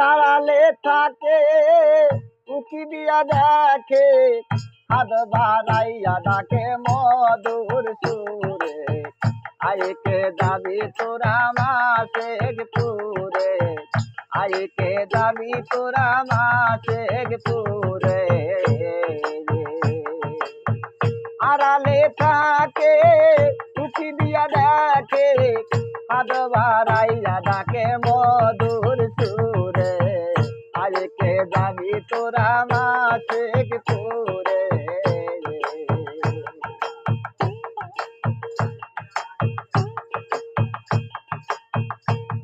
আড়ালে থাকে উকি দিয়া দেখে হাত বাড়াইয়া ডাকে মধুর সুরে আইকে যাবি তোরা মাসেক পুরে আইকে যাবি তোরা মাসেক পুরে আড়ালে থাকে উকি দিয়া দেখে হাত বাড়াইয়া ডাকে মধুর সুরে আজকে যাবি তোরা মাসেক পুরে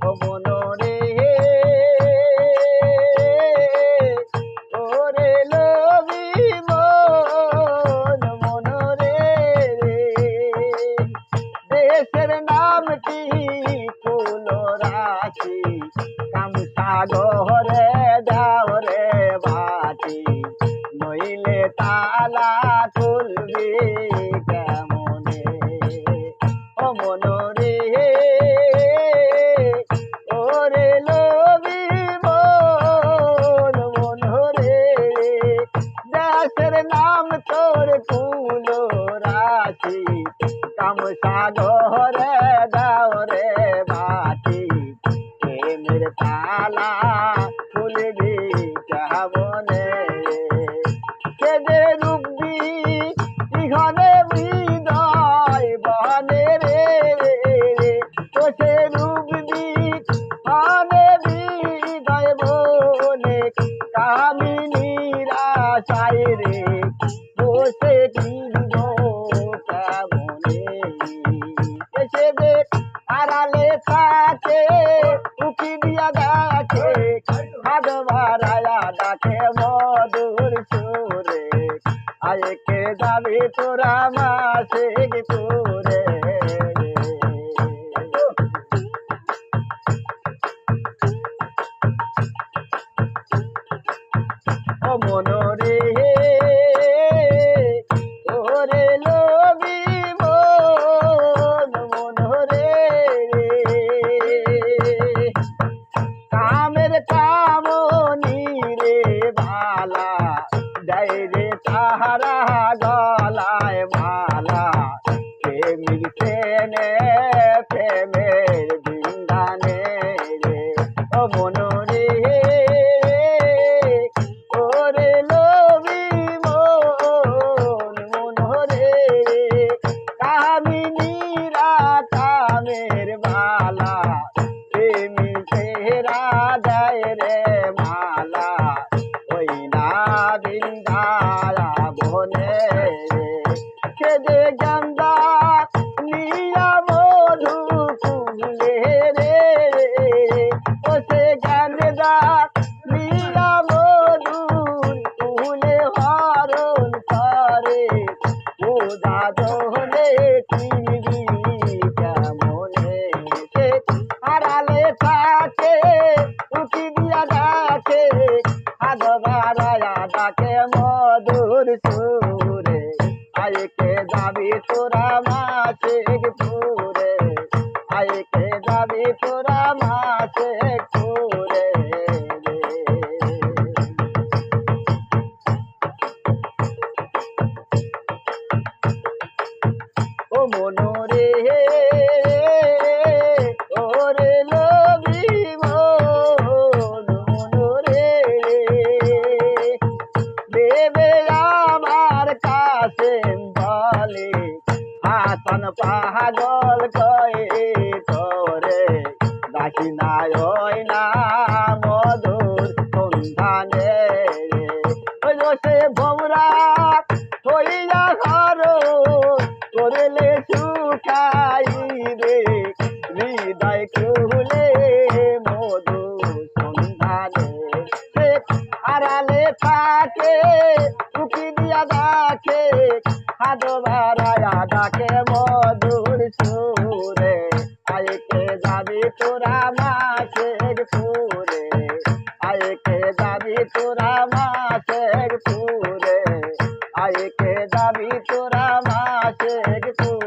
ও মনরে ওরে লবি মন মনরে দেশের নামটি ফুল রাশি কামসাগরে যাও রে বাটি নইলে তালা খুলবি কেমনে ও মনরে ওরে লবি মন মনরে দেশের নাম তোর ফুল রাশি কামসাগরে যাও রে বাটি প্রেমের তালা খুলবি কেমনে সে যে রুবি ইহনে হৃদয় বনে রে তো সে রুবি হনে হৃদয় বনে কামিনীরা চাই রে বসে কিনব কেমনে সে যে আড়ালে থাকে উকি দিয়া দেখে হাত বাড়ায়া ডাকে মধুর সুরে আজকে যাবি তোরা মাসেক পুরে ও মনরে ওরে লবি মন মনরে কামের কামনি রে ভালা যাই রে তাহারা গলায় মালা প্রেমিক সেনে প্রেমের বিন্দানে রে ও মনরে ওরে লবি মন মনরে কামিনীরা কামের বালা প্রেমী চেহারা যায় রে মালা ওই না বিন্দায়া বনে সে যে গন্ধা নিয়া মধু কুলে রে ও সে গন্ধা নিয়া মধুর কুলে হরণ করে ও দাদনে কিনবি কেমনে সে আড়ালে থাকে উকি দিয়া ডাকে হাত বাড়ায়া ডাকে মধুর সুরে আইকে যাবি তোরা মাসেক পুরে আইকে যাবি তোরা মাসেক পুরে ও মনরে ওরে লবি মন মনরে দেবে আমার কাছে বলে হাসান পাগল কয়ে তোরে ডাকি না ওই না মধুর সন্ধানে ওই সে ভোমরা হইয়া ঘর করলে শুকাইবে হৃদয় খুলে মধু সন্ধানে সে আড়ালে থাকে উকি দিয়া দেখে হাত বাড়ায়া ডাকে মধুর সুরে আইকে যাবি তোরা মাসেক পুরে আইকে যাবি তোরা মাসের পুরে আইকে যাবি তোরা মাসের পুরে